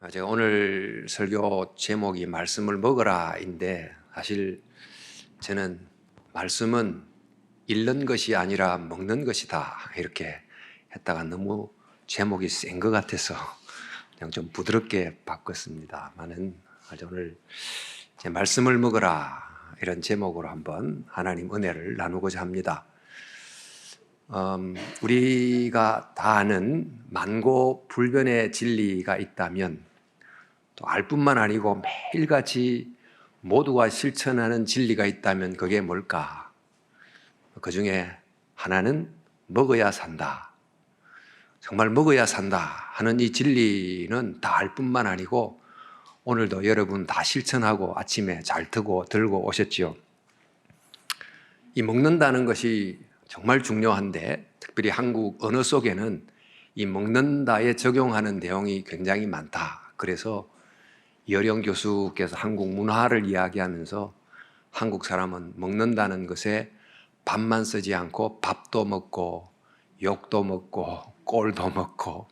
제가 오늘 설교 제목이 말씀을 먹으라인데, 사실 저는 말씀은 읽는 것이 아니라 먹는 것이다 이렇게 했다가 너무 제목이 센 것 같아서 그냥 좀 부드럽게 바꿨습니다만은, 오늘 제 말씀을 먹으라 이런 제목으로 한번 하나님 은혜를 나누고자 합니다. 우리가 다 아는 만고불변의 진리가 있다면, 또 알 뿐만 아니고 매일같이 모두가 실천하는 진리가 있다면 그게 뭘까? 그 중에 하나는 먹어야 산다, 정말 먹어야 산다 하는 이 진리는 다 알 뿐만 아니고 오늘도 여러분 다 실천하고 아침에 잘 들고 오셨지요. 이 먹는다는 것이 정말 중요한데, 특별히 한국 언어 속에는 이 먹는다에 적용하는 내용이 굉장히 많다. 그래서 이어령 교수께서 한국 문화를 이야기하면서 한국 사람은 먹는다는 것에 밥만 쓰지 않고 밥도 먹고 욕도 먹고 꼴도 먹고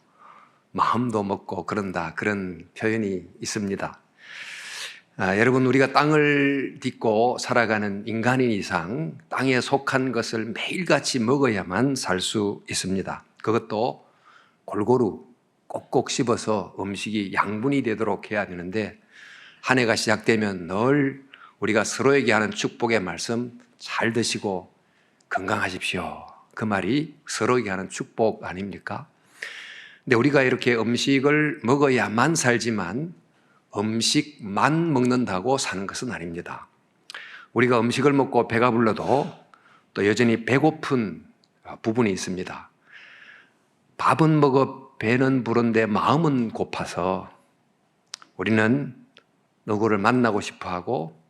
마음도 먹고 그런다, 그런 표현이 있습니다. 여러분, 우리가 땅을 딛고 살아가는 인간인 이상 땅에 속한 것을 매일같이 먹어야만 살 수 있습니다. 그것도 골고루 꼭꼭 씹어서 음식이 양분이 되도록 해야 되는데, 한 해가 시작되면 늘 우리가 서로에게 하는 축복의 말씀, 잘 드시고 건강하십시오, 그 말이 서로에게 하는 축복 아닙니까? 근데 우리가 이렇게 음식을 먹어야만 살지만 음식만 먹는다고 사는 것은 아닙니다. 우리가 음식을 먹고 배가 불러도 또 여전히 배고픈 부분이 있습니다. 밥은 먹어 배는 부른데 마음은 고파서 우리는 누구를 만나고 싶어 하고,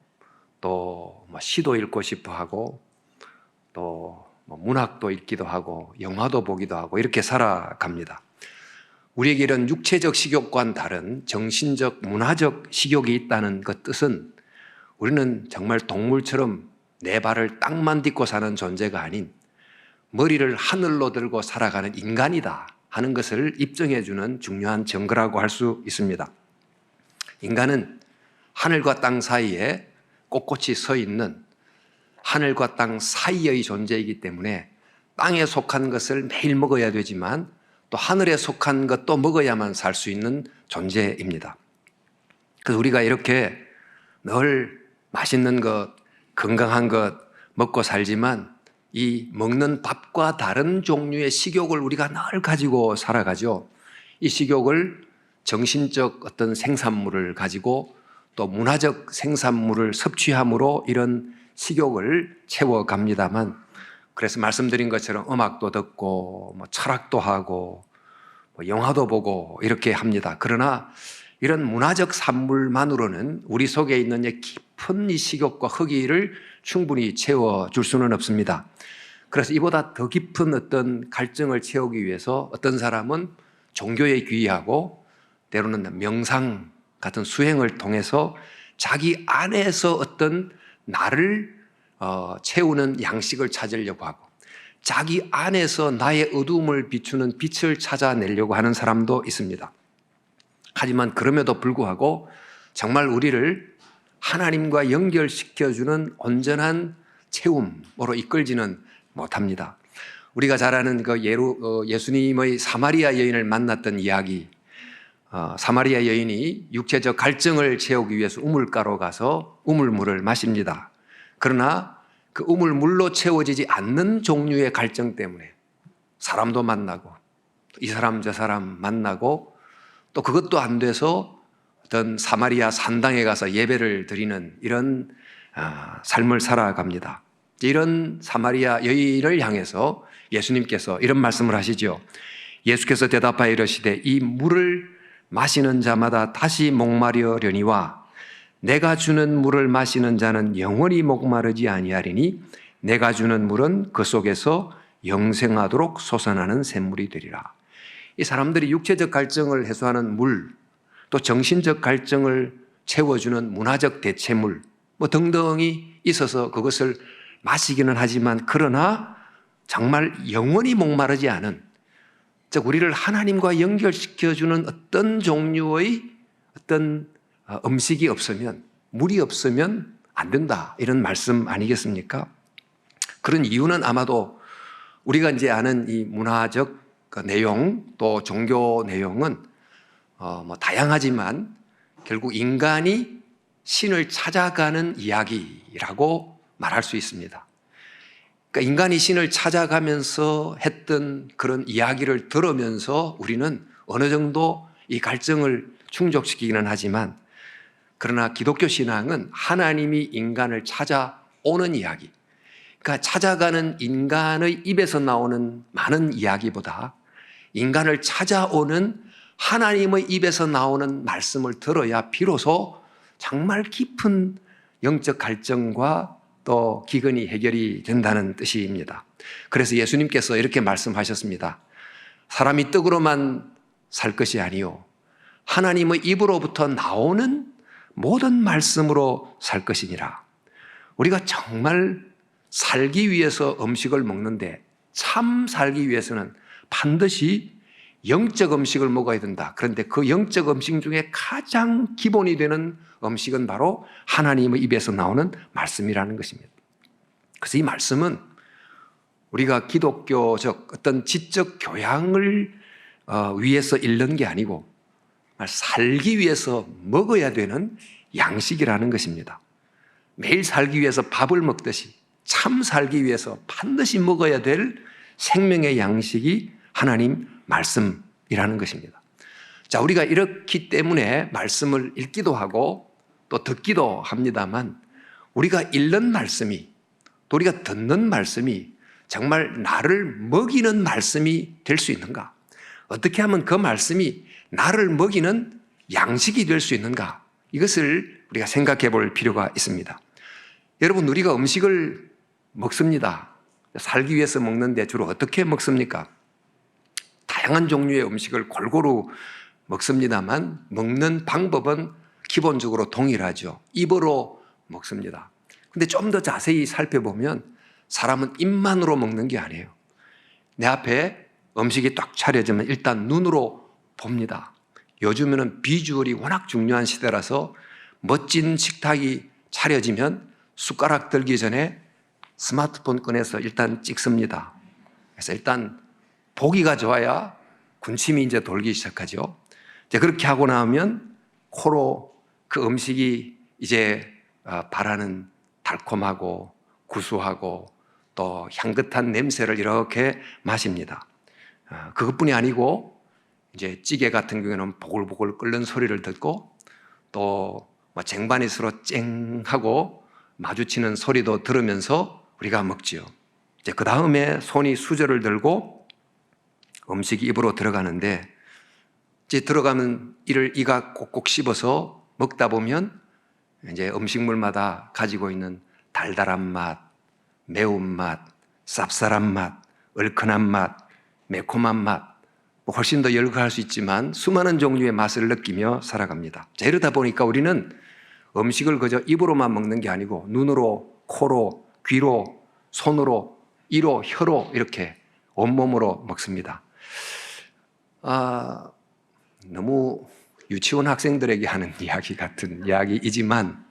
또 시도 읽고 싶어 하고, 또 문학도 읽기도 하고 영화도 보기도 하고 이렇게 살아갑니다. 우리에게 이런 육체적 식욕과는 다른 정신적, 문화적 식욕이 있다는 그 뜻은, 우리는 정말 동물처럼 네 발을 땅만 딛고 사는 존재가 아닌 머리를 하늘로 들고 살아가는 인간이다 하는 것을 입증해주는 중요한 증거라고 할 수 있습니다. 인간은 하늘과 땅 사이에 꼿꼿이 서 있는 하늘과 땅 사이의 존재이기 때문에 땅에 속한 것을 매일 먹어야 되지만 또 하늘에 속한 것도 먹어야만 살 수 있는 존재입니다. 그래서 우리가 이렇게 늘 맛있는 것, 건강한 것 먹고 살지만 이 먹는 밥과 다른 종류의 식욕을 우리가 늘 가지고 살아가죠. 이 식욕을 정신적 어떤 생산물을 가지고 또 문화적 생산물을 섭취함으로 이런 식욕을 채워갑니다만, 그래서 말씀드린 것처럼 음악도 듣고 철학도 하고 영화도 보고 이렇게 합니다. 그러나 이런 문화적 산물만으로는 우리 속에 있는 깊은 이 식욕과 허기를 충분히 채워줄 수는 없습니다. 그래서 이보다 더 깊은 어떤 갈증을 채우기 위해서 어떤 사람은 종교에 귀의하고, 때로는 명상 같은 수행을 통해서 자기 안에서 어떤 나를 채우는 양식을 찾으려고 하고, 자기 안에서 나의 어두움을 비추는 빛을 찾아내려고 하는 사람도 있습니다. 하지만 그럼에도 불구하고 정말 우리를 하나님과 연결시켜주는 온전한 채움으로 이끌지는 못합니다. 우리가 잘 아는 그 예수님의 사마리아 여인을 만났던 이야기, 사마리아 여인이 육체적 갈증을 채우기 위해서 우물가로 가서 우물물을 마십니다. 그러나 그 우물물로 채워지지 않는 종류의 갈증 때문에 사람도 만나고 이 사람 저 사람 만나고, 또 그것도 안 돼서 어떤 사마리아 산당에 가서 예배를 드리는 이런 삶을 살아갑니다. 이런 사마리아 여인을 향해서 예수님께서 이런 말씀을 하시죠. 예수께서 대답하여 이르시되 이 물을 마시는 자마다 다시 목마르려니와 내가 주는 물을 마시는 자는 영원히 목마르지 아니하리니 내가 주는 물은 그 속에서 영생하도록 솟아나는 샘물이 되리라. 이 사람들이 육체적 갈증을 해소하는 물, 또 정신적 갈증을 채워주는 문화적 대체물 등등이 있어서 그것을 마시기는 하지만, 그러나 정말 영원히 목마르지 않은, 즉 우리를 하나님과 연결시켜주는 어떤 종류의 어떤 음식이 없으면, 물이 없으면 안 된다, 이런 말씀 아니겠습니까? 그런 이유는 아마도 우리가 이제 아는 이 문화적 내용, 또 종교 내용은 다양하지만 결국 인간이 신을 찾아가는 이야기라고 말할 수 있습니다. 그러니까 인간이 신을 찾아가면서 했던 그런 이야기를 들으면서 우리는 어느 정도 이 갈증을 충족시키기는 하지만, 그러나 기독교 신앙은 하나님이 인간을 찾아오는 이야기, 그러니까 찾아가는 인간의 입에서 나오는 많은 이야기보다 인간을 찾아오는 하나님의 입에서 나오는 말씀을 들어야 비로소 정말 깊은 영적 갈증과 또 기근이 해결이 된다는 뜻입니다. 그래서 예수님께서 이렇게 말씀하셨습니다. 사람이 떡으로만 살 것이 아니요 하나님의 입으로부터 나오는 모든 말씀으로 살 것이니라. 우리가 정말 살기 위해서 음식을 먹는데 참 살기 위해서는 반드시 영적 음식을 먹어야 된다. 그런데 그 영적 음식 중에 가장 기본이 되는 음식은 바로 하나님의 입에서 나오는 말씀이라는 것입니다. 그래서 이 말씀은 우리가 기독교적 어떤 지적 교양을 위해서 읽는 게 아니고 살기 위해서 먹어야 되는 양식이라는 것입니다. 매일 살기 위해서 밥을 먹듯이 참 살기 위해서 반드시 먹어야 될 생명의 양식이 하나님 말씀이라는 것입니다. 자, 우리가 이렇기 때문에 말씀을 읽기도 하고 또 듣기도 합니다만, 우리가 읽는 말씀이, 또 우리가 듣는 말씀이 정말 나를 먹이는 말씀이 될 수 있는가? 어떻게 하면 그 말씀이 나를 먹이는 양식이 될 수 있는가? 이것을 우리가 생각해 볼 필요가 있습니다. 여러분, 우리가 음식을 먹습니다. 살기 위해서 먹는데 주로 어떻게 먹습니까? 다양한 종류의 음식을 골고루 먹습니다만 먹는 방법은 기본적으로 동일하죠. 입으로 먹습니다. 근데 좀 더 자세히 살펴보면 사람은 입만으로 먹는 게 아니에요. 내 앞에 음식이 딱 차려지면 일단 눈으로 봅니다. 요즘에는 비주얼이 워낙 중요한 시대라서 멋진 식탁이 차려지면 숟가락 들기 전에 스마트폰 꺼내서 일단 찍습니다. 그래서 일단 보기가 좋아야 군침이 이제 돌기 시작하죠. 이제 그렇게 하고 나면 코로 그 음식이 이제 바라는 달콤하고 구수하고 또 향긋한 냄새를 이렇게 마십니다. 그것뿐이 아니고 이제 찌개 같은 경우에는 보글보글 끓는 소리를 듣고 또 쟁반이 서로 쨍 하고 마주치는 소리도 들으면서 우리가 먹지요. 이제 그 다음에 손이 수저를 들고 음식이 입으로 들어가는데, 이제 들어가면 이가 꼭꼭 씹어서 먹다 보면 이제 음식물마다 가지고 있는 달달한 맛, 매운맛, 쌉쌀한 맛, 얼큰한 맛, 매콤한 맛, 훨씬 더 열거할 수 있지만 수많은 종류의 맛을 느끼며 살아갑니다. 자, 이러다 보니까 우리는 음식을 그저 입으로만 먹는 게 아니고 눈으로, 코로, 귀로, 손으로, 이로, 혀로 이렇게 온몸으로 먹습니다. 너무 유치원 학생들에게 하는 이야기 같은 이야기이지만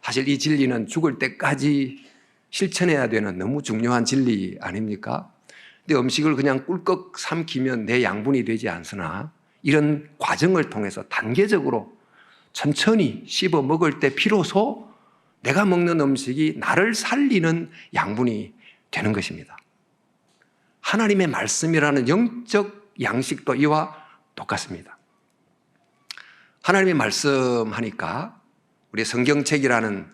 사실 이 진리는 죽을 때까지 실천해야 되는 너무 중요한 진리 아닙니까? 근데 음식을 그냥 꿀꺽 삼키면 내 양분이 되지 않으나 이런 과정을 통해서 단계적으로 천천히 씹어 먹을 때 비로소 내가 먹는 음식이 나를 살리는 양분이 되는 것입니다. 하나님의 말씀이라는 영적 양식도 이와 똑같습니다. 하나님의 말씀하니까 우리 성경책이라는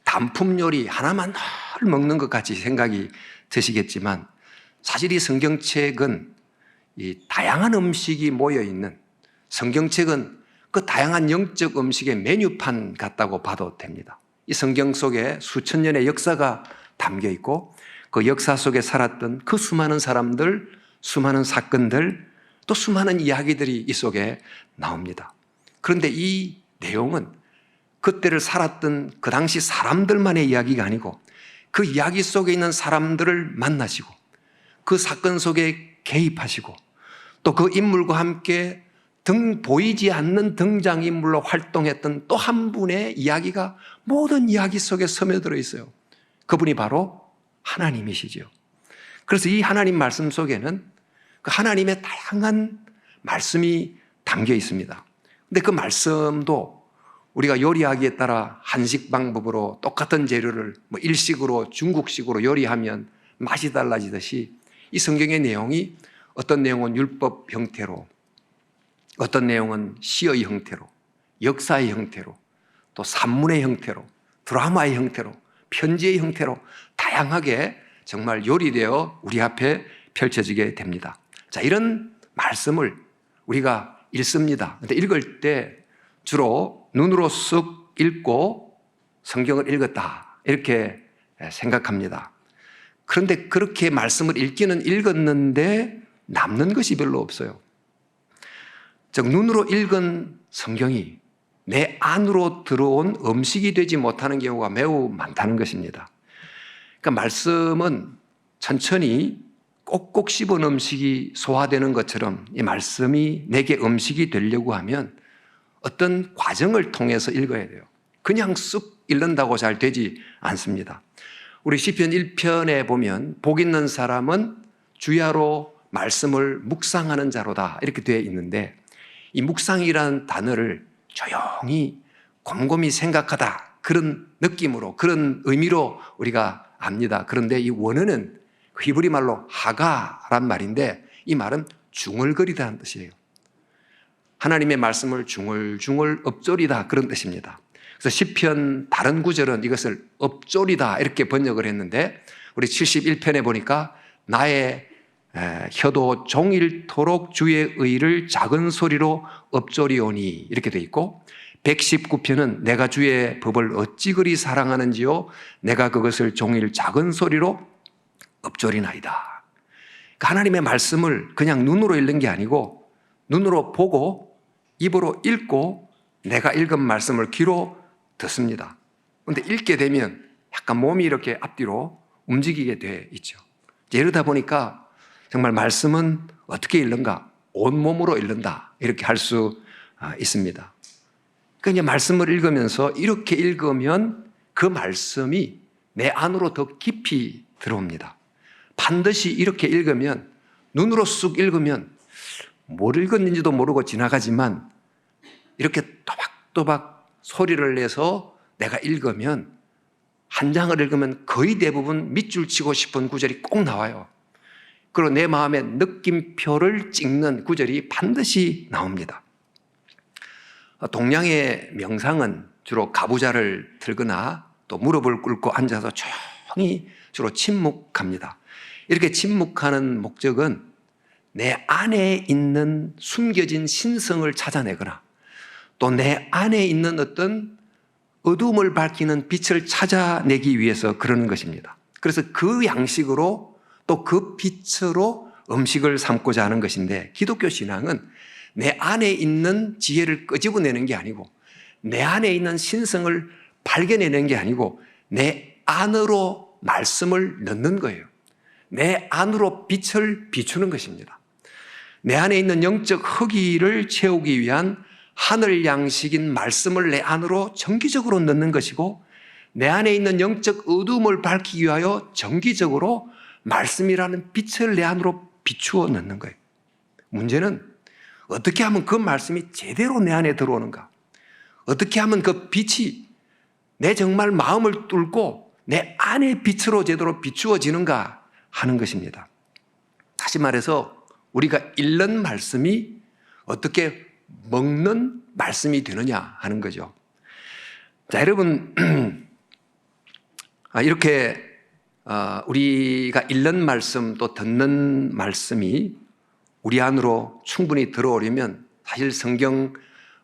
단품 요리 하나만 늘 먹는 것 같이 생각이 드시겠지만 사실 이 성경책은 이 다양한 음식이 모여있는, 성경책은 그 다양한 영적 음식의 메뉴판 같다고 봐도 됩니다. 이 성경 속에 수천 년의 역사가 담겨 있고 그 역사 속에 살았던 그 수많은 사람들, 수많은 사건들, 또 수많은 이야기들이 이 속에 나옵니다. 그런데 이 내용은 그때를 살았던 그 당시 사람들만의 이야기가 아니고 그 이야기 속에 있는 사람들을 만나시고 그 사건 속에 개입하시고 또 그 인물과 함께 보이지 않는 등장인물로 활동했던 또 한 분의 이야기가 모든 이야기 속에 스며들어 있어요. 그분이 바로 하나님이시죠. 그래서 이 하나님 말씀 속에는 그 하나님의 다양한 말씀이 담겨 있습니다. 근데 그 말씀도 우리가 요리하기에 따라 한식 방법으로 똑같은 재료를 일식으로 중국식으로 요리하면 맛이 달라지듯이 이 성경의 내용이 어떤 내용은 율법 형태로, 어떤 내용은 시의 형태로, 역사의 형태로, 또 산문의 형태로, 드라마의 형태로, 편지의 형태로 다양하게 정말 요리되어 우리 앞에 펼쳐지게 됩니다. 자, 이런 말씀을 우리가 읽습니다. 근데 읽을 때 주로 눈으로 쓱 읽고 성경을 읽었다 이렇게 생각합니다. 그런데 그렇게 말씀을 읽기는 읽었는데 남는 것이 별로 없어요. 즉 눈으로 읽은 성경이 내 안으로 들어온 음식이 되지 못하는 경우가 매우 많다는 것입니다. 그러니까 말씀은 천천히 꼭꼭 씹은 음식이 소화되는 것처럼 이 말씀이 내게 음식이 되려고 하면 어떤 과정을 통해서 읽어야 돼요. 그냥 쑥 읽는다고 잘 되지 않습니다. 우리 시편 1편에 보면 복 있는 사람은 주야로 말씀을 묵상하는 자로다 이렇게 되어 있는데 이 묵상이라는 단어를 조용히 곰곰이 생각하다 그런 느낌으로 그런 의미로 우리가 압니다. 그런데 이 원어는 히브리 말로 하가란 말인데 이 말은 중얼거리다는 뜻이에요. 하나님의 말씀을 중얼중얼 읊조리다 그런 뜻입니다. 그래서 시편 다른 구절은 이것을 읊조리다 이렇게 번역을 했는데 우리 71편에 보니까 나의 혀도 종일토록 주의 의를 작은 소리로 읊조리오니 이렇게 돼 있고 119편은 내가 주의 법을 어찌 그리 사랑하는지요 내가 그것을 종일 작은 소리로 읊조리나이다. 그러니까 하나님의 말씀을 그냥 눈으로 읽는 게 아니고 눈으로 보고 입으로 읽고 내가 읽은 말씀을 귀로 듣습니다. 그런데 읽게 되면 약간 몸이 이렇게 앞뒤로 움직이게 돼 있죠. 이러다 보니까 정말 말씀은 어떻게 읽는가? 온몸으로 읽는다. 이렇게 할 수 있습니다. 그러니까 말씀을 읽으면서 이렇게 읽으면 그 말씀이 내 안으로 더 깊이 들어옵니다. 반드시 이렇게 읽으면 눈으로 쑥 읽으면 뭘 읽었는지도 모르고 지나가지만 이렇게 또박또박 소리를 내서 내가 읽으면 한 장을 읽으면 거의 대부분 밑줄 치고 싶은 구절이 꼭 나와요. 그리고 내 마음에 느낌표를 찍는 구절이 반드시 나옵니다. 동양의 명상은 주로 가부좌를 들거나 또 무릎을 꿇고 앉아서 조용히 주로 침묵합니다. 이렇게 침묵하는 목적은 내 안에 있는 숨겨진 신성을 찾아내거나 또 내 안에 있는 어떤 어두움을 밝히는 빛을 찾아내기 위해서 그러는 것입니다. 그래서 그 양식으로 또 그 빛으로 음식을 삼고자 하는 것인데 기독교 신앙은 내 안에 있는 지혜를 끄집어내는 게 아니고 내 안에 있는 신성을 발견해내는 게 아니고 내 안으로 말씀을 넣는 거예요. 내 안으로 빛을 비추는 것입니다. 내 안에 있는 영적 허기를 채우기 위한 하늘 양식인 말씀을 내 안으로 정기적으로 넣는 것이고 내 안에 있는 영적 어두움을 밝히기 위하여 정기적으로 말씀이라는 빛을 내 안으로 비추어 넣는 거예요. 문제는 어떻게 하면 그 말씀이 제대로 내 안에 들어오는가? 어떻게 하면 그 빛이 내 정말 마음을 뚫고 내 안의 빛으로 제대로 비추어지는가 하는 것입니다. 다시 말해서 우리가 읽는 말씀이 어떻게 먹는 말씀이 되느냐 하는 거죠. 자, 여러분 이렇게 우리가 읽는 말씀 또 듣는 말씀이 우리 안으로 충분히 들어오려면 사실 성경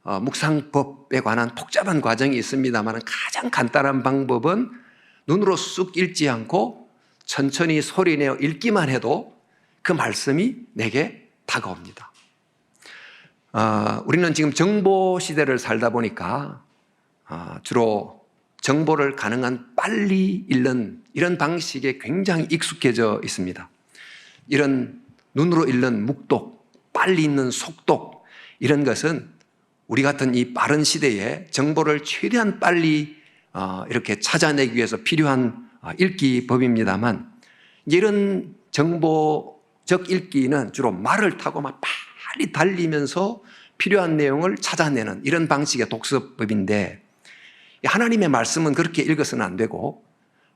묵상법에 관한 복잡한 과정이 있습니다만 가장 간단한 방법은 눈으로 쑥 읽지 않고 천천히 소리내어 읽기만 해도 그 말씀이 내게 다가옵니다. 우리는 지금 정보 시대를 살다 보니까 주로 정보를 가능한 빨리 읽는 이런 방식에 굉장히 익숙해져 있습니다. 이런 눈으로 읽는 묵독, 빨리 읽는 속독 이런 것은 우리 같은 이 빠른 시대에 정보를 최대한 빨리 이렇게 찾아내기 위해서 필요한 읽기법입니다만, 이런 정보적 읽기는 주로 말을 타고 막 빨리 달리면서 필요한 내용을 찾아내는 이런 방식의 독서법인데, 하나님의 말씀은 그렇게 읽어서는 안 되고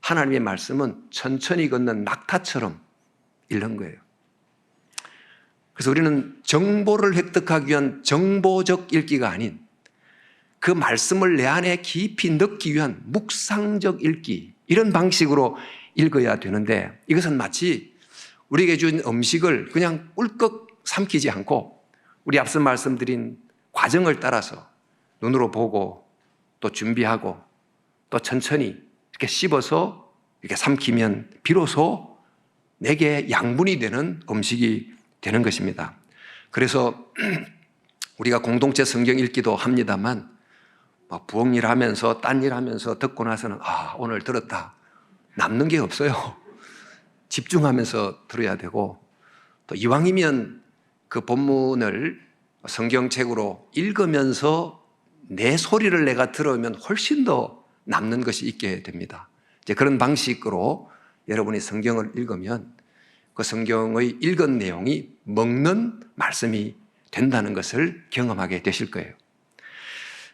하나님의 말씀은 천천히 걷는 낙타처럼 읽는 거예요. 그래서 우리는 정보를 획득하기 위한 정보적 읽기가 아닌 그 말씀을 내 안에 깊이 넣기 위한 묵상적 읽기, 이런 방식으로 읽어야 되는데, 이것은 마치 우리에게 준 음식을 그냥 꿀꺽 삼키지 않고 우리 앞서 말씀드린 과정을 따라서 눈으로 보고 또 준비하고 또 천천히 이렇게 씹어서 이렇게 삼키면 비로소 내게 양분이 되는 음식이 되는 것입니다. 그래서 우리가 공동체 성경 읽기도 합니다만, 부엌 일 하면서 딴 일 하면서 듣고 나서는 오늘 들었다, 남는 게 없어요. 집중하면서 들어야 되고, 또 이왕이면 그 본문을 성경책으로 읽으면서 내 소리를 내가 들으면 훨씬 더 남는 것이 있게 됩니다. 이제 그런 방식으로 여러분이 성경을 읽으면 그 성경의 읽은 내용이 먹는 말씀이 된다는 것을 경험하게 되실 거예요.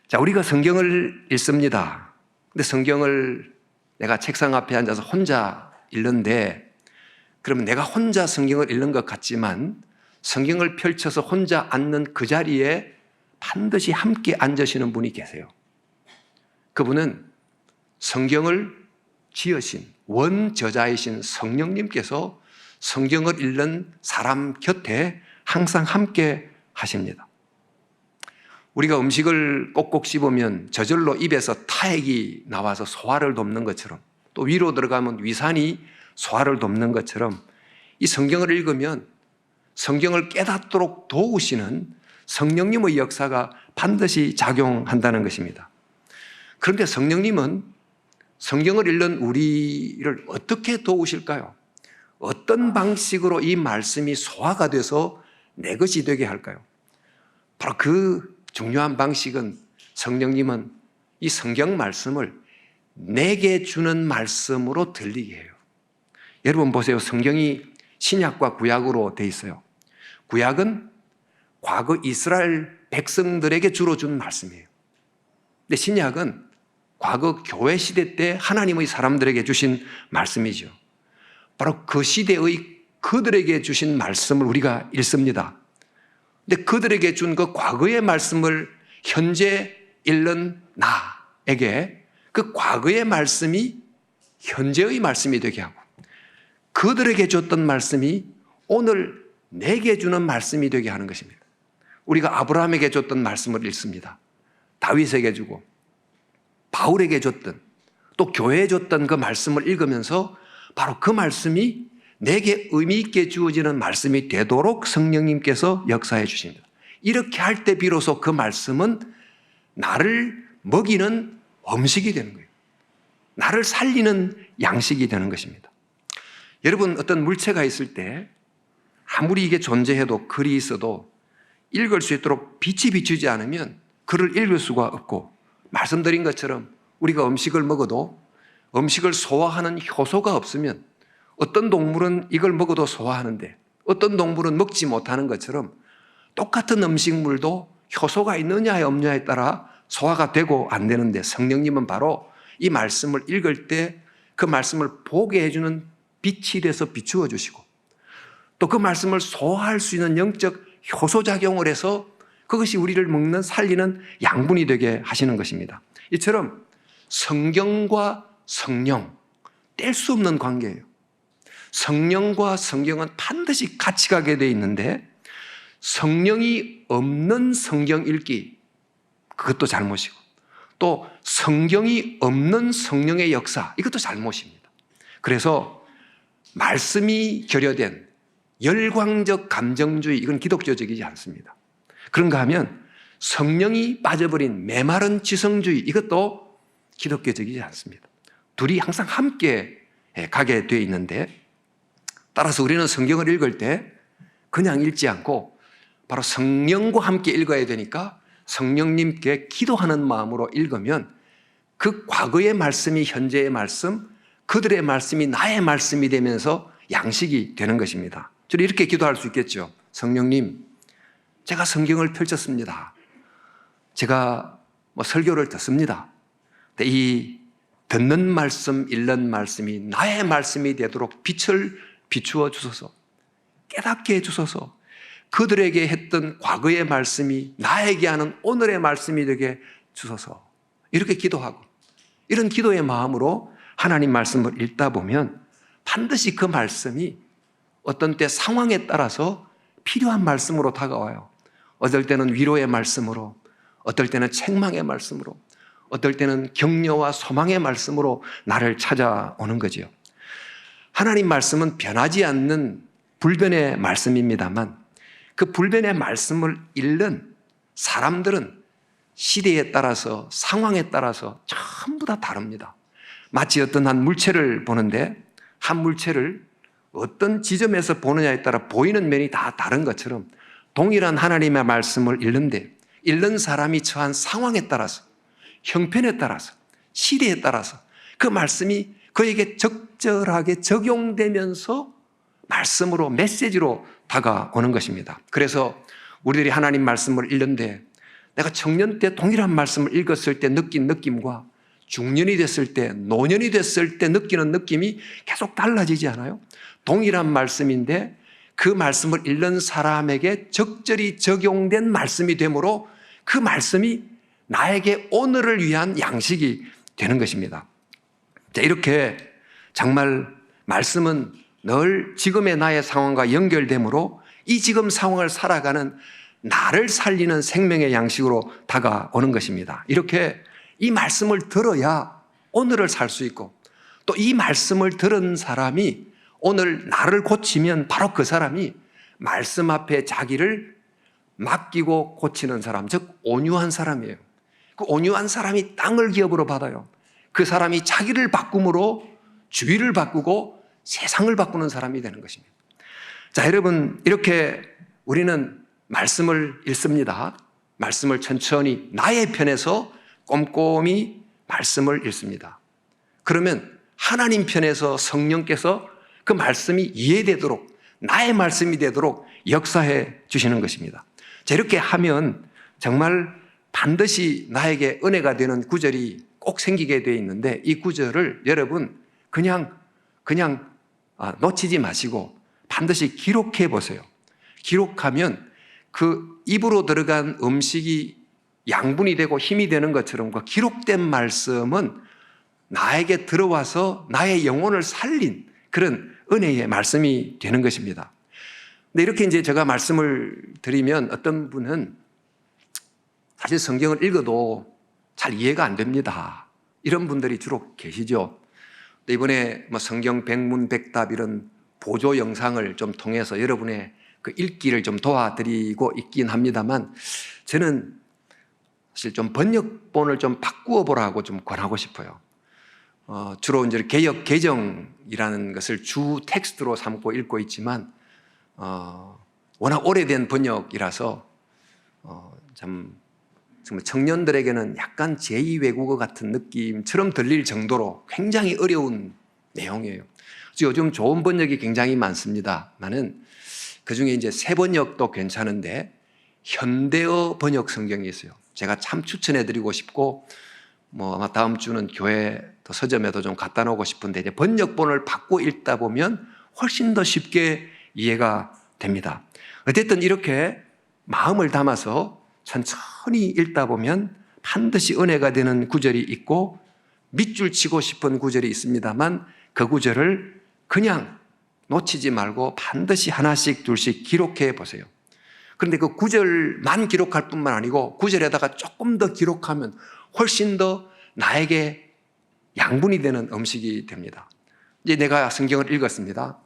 자, 우리가 성경을 읽습니다. 근데 성경을 내가 책상 앞에 앉아서 혼자 읽는데, 그러면 내가 혼자 성경을 읽는 것 같지만 성경을 펼쳐서 혼자 앉는 그 자리에 반드시 함께 앉으시는 분이 계세요. 그분은 성경을 지으신 원저자이신 성령님께서 성경을 읽는 사람 곁에 항상 함께 하십니다. 우리가 음식을 꼭꼭 씹으면 저절로 입에서 타액이 나와서 소화를 돕는 것처럼, 또 위로 들어가면 위산이 소화를 돕는 것처럼, 이 성경을 읽으면 성경을 깨닫도록 도우시는 성령님의 역사가 반드시 작용한다는 것입니다. 그런데 성령님은 성경을 읽는 우리를 어떻게 도우실까요? 어떤 방식으로 이 말씀이 소화가 돼서 내 것이 되게 할까요? 바로 그 중요한 방식은, 성령님은 이 성경 말씀을 내게 주는 말씀으로 들리게 해요. 여러분 보세요. 성경이 신약과 구약으로 돼 있어요. 구약은 과거 이스라엘 백성들에게 주로 준 말씀이에요. 근데 신약은 과거 교회 시대 때 하나님의 사람들에게 주신 말씀이죠. 바로 그 시대의 그들에게 주신 말씀을 우리가 읽습니다. 근데 그들에게 준 그 과거의 말씀을 현재 읽는 나에게 그 과거의 말씀이 현재의 말씀이 되게 하고, 그들에게 줬던 말씀이 오늘 내게 주는 말씀이 되게 하는 것입니다. 우리가 아브라함에게 줬던 말씀을 읽습니다. 다윗에게 주고 바울에게 줬던, 또 교회에 줬던 그 말씀을 읽으면서 바로 그 말씀이 내게 의미 있게 주어지는 말씀이 되도록 성령님께서 역사해 주십니다. 이렇게 할 때 비로소 그 말씀은 나를 먹이는 음식이 되는 거예요. 나를 살리는 양식이 되는 것입니다. 여러분, 어떤 물체가 있을 때 아무리 이게 존재해도 글이 있어도 읽을 수 있도록 빛이 비추지 않으면 글을 읽을 수가 없고, 말씀드린 것처럼 우리가 음식을 먹어도 음식을 소화하는 효소가 없으면 어떤 동물은 이걸 먹어도 소화하는데 어떤 동물은 먹지 못하는 것처럼, 똑같은 음식물도 효소가 있느냐 없느냐에 따라 소화가 되고 안 되는데, 성령님은 바로 이 말씀을 읽을 때 그 말씀을 보게 해주는 빛이 돼서 비추어 주시고, 또 그 말씀을 소화할 수 있는 영적 효소 작용을 해서 그것이 우리를 먹는 살리는 양분이 되게 하시는 것입니다. 이처럼 성경과 성령, 뗄 수 없는 관계예요. 성령과 성경은 반드시 같이 가게 돼 있는데, 성령이 없는 성경 읽기, 그것도 잘못이고, 또 성경이 없는 성령의 역사, 이것도 잘못입니다. 그래서 말씀이 결여된 열광적 감정주의, 이건 기독교적이지 않습니다. 그런가 하면 성령이 빠져버린 메마른 지성주의, 이것도 기독교적이지 않습니다. 둘이 항상 함께 가게 되어 있는데, 따라서 우리는 성경을 읽을 때 그냥 읽지 않고 바로 성령과 함께 읽어야 되니까 성령님께 기도하는 마음으로 읽으면 그 과거의 말씀이 현재의 말씀, 그들의 말씀이 나의 말씀이 되면서 양식이 되는 것입니다. 저는 이렇게 기도할 수 있겠죠. 성령님, 제가 성경을 펼쳤습니다. 제가 설교를 듣습니다. 근데 이 듣는 말씀, 읽는 말씀이 나의 말씀이 되도록 빛을 비추어 주소서. 깨닫게 해주소서. 그들에게 했던 과거의 말씀이 나에게 하는 오늘의 말씀이 되게 주소서. 이렇게 기도하고 이런 기도의 마음으로 하나님 말씀을 읽다 보면 반드시 그 말씀이 어떤 때 상황에 따라서 필요한 말씀으로 다가와요. 어떨 때는 위로의 말씀으로, 어떨 때는 책망의 말씀으로, 어떨 때는 격려와 소망의 말씀으로 나를 찾아오는 거죠. 하나님 말씀은 변하지 않는 불변의 말씀입니다만 그 불변의 말씀을 읽는 사람들은 시대에 따라서 상황에 따라서 전부 다 다릅니다. 마치 어떤 한 물체를 보는데 한 물체를 어떤 지점에서 보느냐에 따라 보이는 면이 다 다른 것처럼 동일한 하나님의 말씀을 읽는데 읽는 사람이 처한 상황에 따라서 형편에 따라서 시대에 따라서 그 말씀이 그에게 적절하게 적용되면서 말씀으로 메시지로 다가오는 것입니다. 그래서 우리들이 하나님 말씀을 읽는데 내가 청년 때 동일한 말씀을 읽었을 때 느낀 느낌과 중년이 됐을 때, 노년이 됐을 때 느끼는 느낌이 계속 달라지지 않아요? 동일한 말씀인데 그 말씀을 읽는 사람에게 적절히 적용된 말씀이 되므로 그 말씀이 나에게 오늘을 위한 양식이 되는 것입니다. 자, 이렇게 정말 말씀은 늘 지금의 나의 상황과 연결되므로 이 지금 상황을 살아가는 나를 살리는 생명의 양식으로 다가오는 것입니다. 이렇게 이 말씀을 들어야 오늘을 살 수 있고 또 이 말씀을 들은 사람이 오늘 나를 고치면 바로 그 사람이 말씀 앞에 자기를 맡기고 고치는 사람, 즉 온유한 사람이에요. 그 온유한 사람이 땅을 기업으로 받아요. 그 사람이 자기를 바꿈으로 주위를 바꾸고 세상을 바꾸는 사람이 되는 것입니다. 자, 여러분, 이렇게 우리는 말씀을 읽습니다. 말씀을 천천히 나의 편에서 꼼꼼히 말씀을 읽습니다. 그러면 하나님 편에서 성령께서 그 말씀이 이해되도록 나의 말씀이 되도록 역사해 주시는 것입니다. 자, 이렇게 하면 정말 반드시 나에게 은혜가 되는 구절이 꼭 생기게 되어 있는데 이 구절을 여러분 그냥 놓치지 마시고 반드시 기록해 보세요. 기록하면 그 입으로 들어간 음식이 양분이 되고 힘이 되는 것처럼 그 기록된 말씀은 나에게 들어와서 나의 영혼을 살린 그런 은혜의 말씀이 되는 것입니다. 근데 이렇게 이제 제가 말씀을 드리면 어떤 분은 사실 성경을 읽어도 잘 이해가 안 됩니다. 이런 분들이 주로 계시죠. 이번에 성경 백문백답 이런 보조 영상을 좀 통해서 여러분의 그 읽기를 좀 도와드리고 있긴 합니다만 저는 사실 좀 번역본을 좀 바꾸어 보라고 좀 권하고 싶어요. 주로 이제 개역 개정이라는 것을 주 텍스트로 삼고 읽고 있지만 워낙 오래된 번역이라서 참 정말 청년들에게는 약간 제2외국어 같은 느낌처럼 들릴 정도로 굉장히 어려운 내용이에요. 요즘 좋은 번역이 굉장히 많습니다만은 그중에 이제 새 번역도 괜찮은데 현대어 번역 성경이 있어요. 제가 참 추천해드리고 싶고 아마 다음 주는 교회 서점에도 좀 갖다 놓고 싶은데 이제 번역본을 바꿔 읽다 보면 훨씬 더 쉽게 이해가 됩니다. 어쨌든 이렇게 마음을 담아서 천천히 읽다 보면 반드시 은혜가 되는 구절이 있고 밑줄 치고 싶은 구절이 있습니다만 그 구절을 그냥 놓치지 말고 반드시 하나씩 둘씩 기록해 보세요. 그런데 그 구절만 기록할 뿐만 아니고 구절에다가 조금 더 기록하면 훨씬 더 나에게 양분이 되는 음식이 됩니다. 이제 내가 성경을 읽었습니다.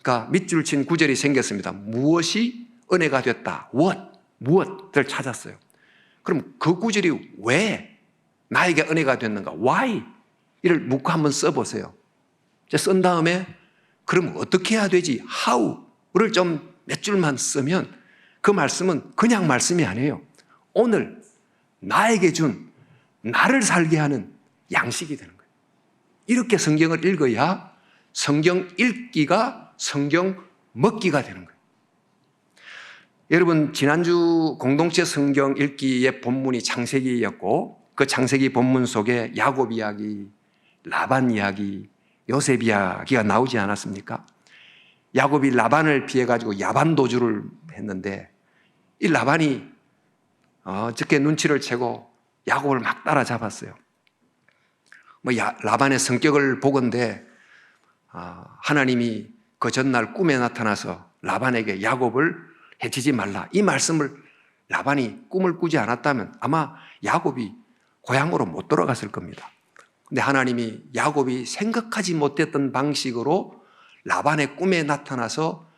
그러니까 밑줄 친 구절이 생겼습니다. 무엇이 은혜가 됐다. 무엇을 찾았어요. 그럼 그 구절이 왜 나에게 은혜가 됐는가? Why? 이를 묻고 한번 써보세요. 쓴 다음에 그럼 어떻게 해야 되지? How를 좀 몇 줄만 쓰면 그 말씀은 그냥 말씀이 아니에요. 오늘 나에게 준, 나를 살게 하는 양식이 되는 거예요. 이렇게 성경을 읽어야 성경 읽기가 성경 먹기가 되는 거예요. 여러분, 지난주 공동체 성경 읽기의 본문이 창세기였고, 그 창세기 본문 속에 야곱 이야기, 라반 이야기, 요셉 이야기가 나오지 않았습니까? 야곱이 라반을 피해가지고 야반도주를 했는데, 이 라반이 어저께 눈치를 채고 야곱을 막 따라잡았어요. 라반의 성격을 보건대 하나님이 그 전날 꿈에 나타나서 라반에게 야곱을 해치지 말라, 이 말씀을 라반이 꿈을 꾸지 않았다면 아마 야곱이 고향으로 못 돌아갔을 겁니다. 근데 하나님이 야곱이 생각하지 못했던 방식으로 라반의 꿈에 나타나서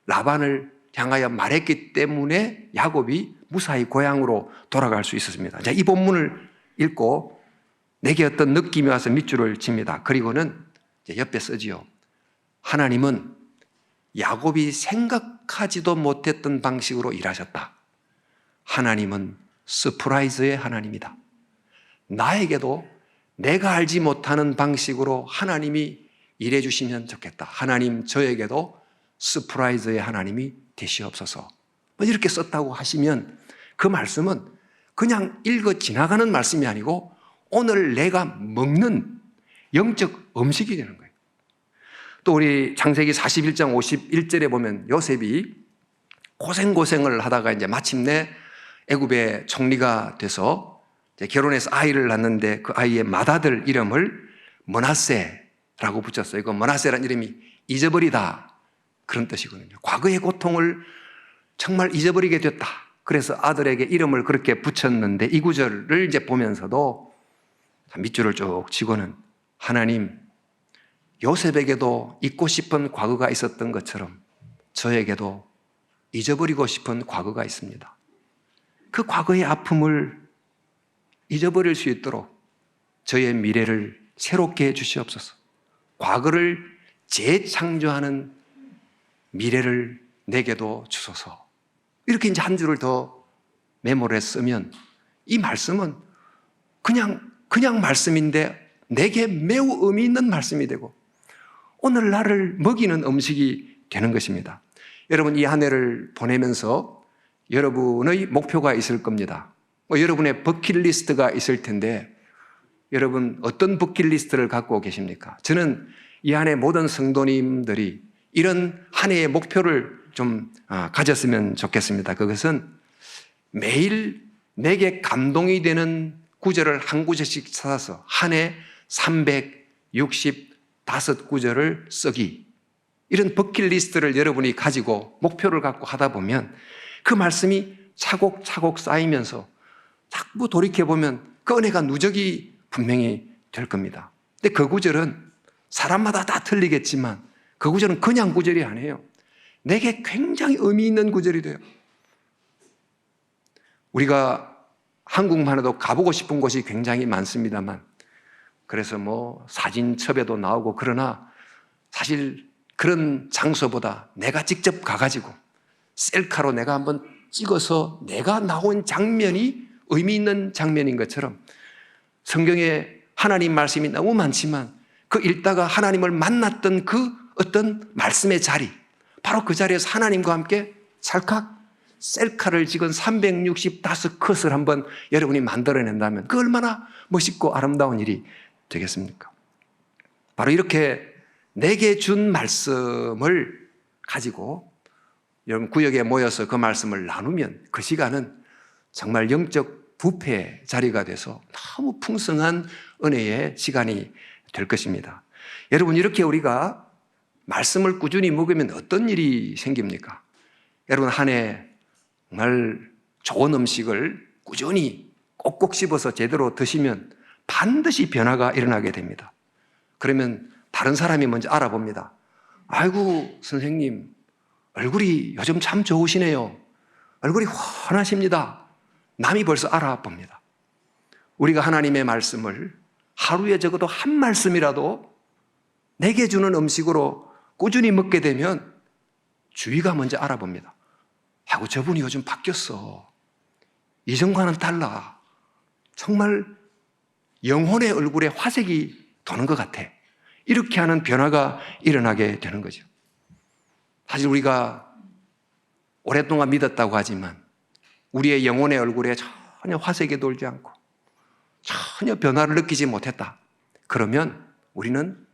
라반을 향하여 말했기 때문에 야곱이 무사히 고향으로 돌아갈 수 있었습니다. 자, 이 본문을 읽고 내게 어떤 느낌이 와서 밑줄을 칩니다. 그리고는 옆에 쓰지요. 하나님은 야곱이 생각하지도 못했던 방식으로 일하셨다. 하나님은 서프라이즈의 하나님이다. 나에게도 내가 알지 못하는 방식으로 하나님이 일해 주시면 좋겠다. 하나님, 저에게도 서프라이즈의 하나님이 되시옵소서. 이렇게 썼다고 하시면 그 말씀은 그냥 읽어 지나가는 말씀이 아니고 오늘 내가 먹는 영적 음식이 되는 거예요. 또 우리 창세기 41장 51절에 보면 요셉이 고생을 하다가 이제 마침내 애굽의 총리가 돼서 결혼해서 아이를 낳는데 그 아이의 맏아들 이름을 므낫세라고 붙였어요. 그 므낫세라는 이름이 잊어버리다, 그런 뜻이거든요. 과거의 고통을 정말 잊어버리게 됐다. 그래서 아들에게 이름을 그렇게 붙였는데, 이 구절을 이제 보면서도 밑줄을 쭉 치고는 하나님, 요셉에게도 잊고 싶은 과거가 있었던 것처럼 저에게도 잊어버리고 싶은 과거가 있습니다. 그 과거의 아픔을 잊어버릴 수 있도록 저의 미래를 새롭게 해 주시옵소서. 과거를 재창조하는 미래를 내게도 주소서. 이렇게 이제 한 줄을 더 메모를 쓰면 이 말씀은 그냥 말씀인데 내게 매우 의미 있는 말씀이 되고 오늘 나를 먹이는 음식이 되는 것입니다. 여러분, 이 한 해를 보내면서 여러분의 목표가 있을 겁니다. 여러분의 버킷리스트가 있을 텐데 여러분 어떤 버킷리스트를 갖고 계십니까? 저는 이 한 해 모든 성도님들이 이런 한 해의 목표를 좀 가졌으면 좋겠습니다. 그것은 매일 내게 감동이 되는 구절을 한 구절씩 찾아서 한 해 365구절을 쓰기, 이런 버킷리스트를 여러분이 가지고 목표를 갖고 하다 보면 그 말씀이 차곡차곡 쌓이면서 자꾸 돌이켜보면 그 은혜가 누적이 분명히 될 겁니다. 근데 그 구절은 사람마다 다 틀리겠지만 그 구절은 그냥 구절이 아니에요. 내게 굉장히 의미 있는 구절이 돼요. 우리가 한국만 해도 가보고 싶은 곳이 굉장히 많습니다만, 그래서 사진첩에도 나오고, 그러나 사실 그런 장소보다 내가 직접 가가지고 셀카로 내가 한번 찍어서 내가 나온 장면이 의미 있는 장면인 것처럼 성경에 하나님 말씀이 너무 많지만 그 읽다가 하나님을 만났던 그 어떤 말씀의 자리, 바로 그 자리에서 하나님과 함께 찰칵 셀카를 찍은 365컷을 한번 여러분이 만들어낸다면 그 얼마나 멋있고 아름다운 일이 되겠습니까? 바로 이렇게 내게 준 말씀을 가지고 여러분 구역에 모여서 그 말씀을 나누면 그 시간은 정말 영적 부패의 자리가 돼서 너무 풍성한 은혜의 시간이 될 것입니다. 여러분, 이렇게 우리가 말씀을 꾸준히 먹으면 어떤 일이 생깁니까? 여러분, 한 해 정말 좋은 음식을 꾸준히 꼭꼭 씹어서 제대로 드시면 반드시 변화가 일어나게 됩니다. 그러면 다른 사람이 먼저 알아봅니다. 아이고, 선생님, 얼굴이 요즘 참 좋으시네요. 얼굴이 환하십니다. 남이 벌써 알아봅니다. 우리가 하나님의 말씀을 하루에 적어도 한 말씀이라도 내게 주는 음식으로 꾸준히 먹게 되면 주위가 먼저 알아봅니다. 하고 저분이 요즘 바뀌었어. 이전과는 달라. 정말 영혼의 얼굴에 화색이 도는 것 같아. 이렇게 하는 변화가 일어나게 되는 거죠. 사실 우리가 오랫동안 믿었다고 하지만 우리의 영혼의 얼굴에 전혀 화색이 돌지 않고 전혀 변화를 느끼지 못했다. 그러면 우리는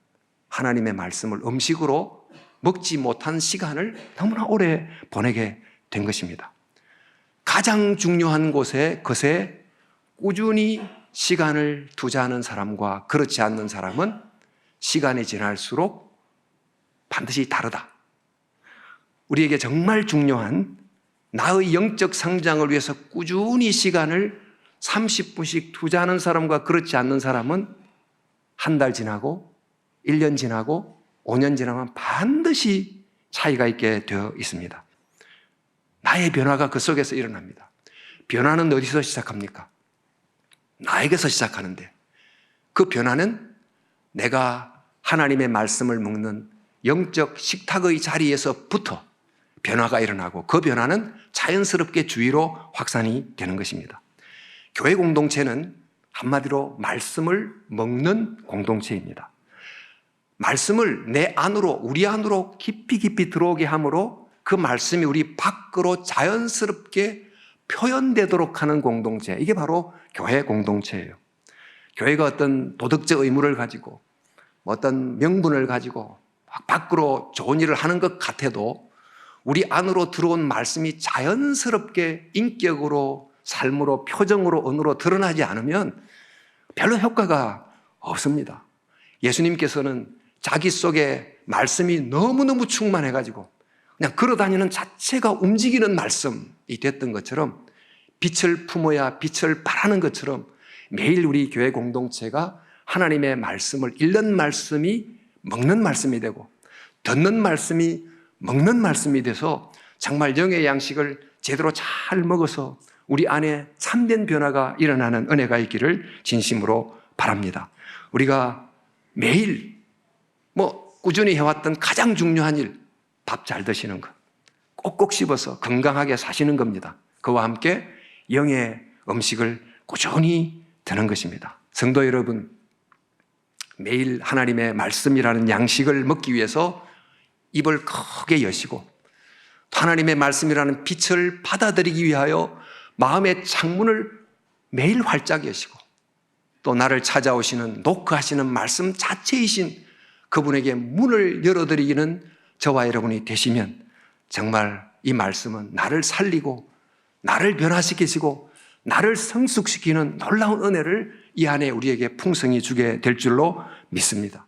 하나님의 말씀을 음식으로 먹지 못한 시간을 너무나 오래 보내게 된 것입니다. 가장 중요한 것에 꾸준히 시간을 투자하는 사람과 그렇지 않는 사람은 시간이 지날수록 반드시 다르다. 우리에게 정말 중요한 나의 영적 성장을 위해서 꾸준히 시간을 30분씩 투자하는 사람과 그렇지 않는 사람은 한 달 지나고 1년 지나고 5년 지나면 반드시 차이가 있게 되어 있습니다. 나의 변화가 그 속에서 일어납니다. 변화는 어디서 시작합니까? 나에게서 시작하는데 그 변화는 내가 하나님의 말씀을 먹는 영적 식탁의 자리에서부터 변화가 일어나고 그 변화는 자연스럽게 주위로 확산이 되는 것입니다. 교회 공동체는 한마디로 말씀을 먹는 공동체입니다. 말씀을 내 안으로, 우리 안으로 깊이 들어오게 함으로 그 말씀이 우리 밖으로 자연스럽게 표현되도록 하는 공동체, 이게 바로 교회 공동체예요. 교회가 어떤 도덕적 의무를 가지고 어떤 명분을 가지고 밖으로 좋은 일을 하는 것 같아도 우리 안으로 들어온 말씀이 자연스럽게 인격으로, 삶으로, 표정으로, 언어로 드러나지 않으면 별로 효과가 없습니다. 예수님께서는 자기 속에 말씀이 너무너무 충만해가지고 그냥 걸어다니는 자체가 움직이는 말씀이 됐던 것처럼 빛을 품어야 빛을 발하는 것처럼 매일 우리 교회 공동체가 하나님의 말씀을 읽는 말씀이 먹는 말씀이 되고 듣는 말씀이 먹는 말씀이 돼서 정말 영의 양식을 제대로 잘 먹어서 우리 안에 참된 변화가 일어나는 은혜가 있기를 진심으로 바랍니다. 우리가 매일 꾸준히 해왔던 가장 중요한 일, 밥 잘 드시는 것, 꼭꼭 씹어서 건강하게 사시는 겁니다. 그와 함께 영의 음식을 꾸준히 드는 것입니다. 성도 여러분, 매일 하나님의 말씀이라는 양식을 먹기 위해서 입을 크게 여시고 하나님의 말씀이라는 빛을 받아들이기 위하여 마음의 창문을 매일 활짝 여시고 또 나를 찾아오시는 노크하시는 말씀 자체이신 그분에게 문을 열어드리기는 저와 여러분이 되시면 정말 이 말씀은 나를 살리고 나를 변화시키시고 나를 성숙시키는 놀라운 은혜를 이 안에 우리에게 풍성히 주게 될 줄로 믿습니다.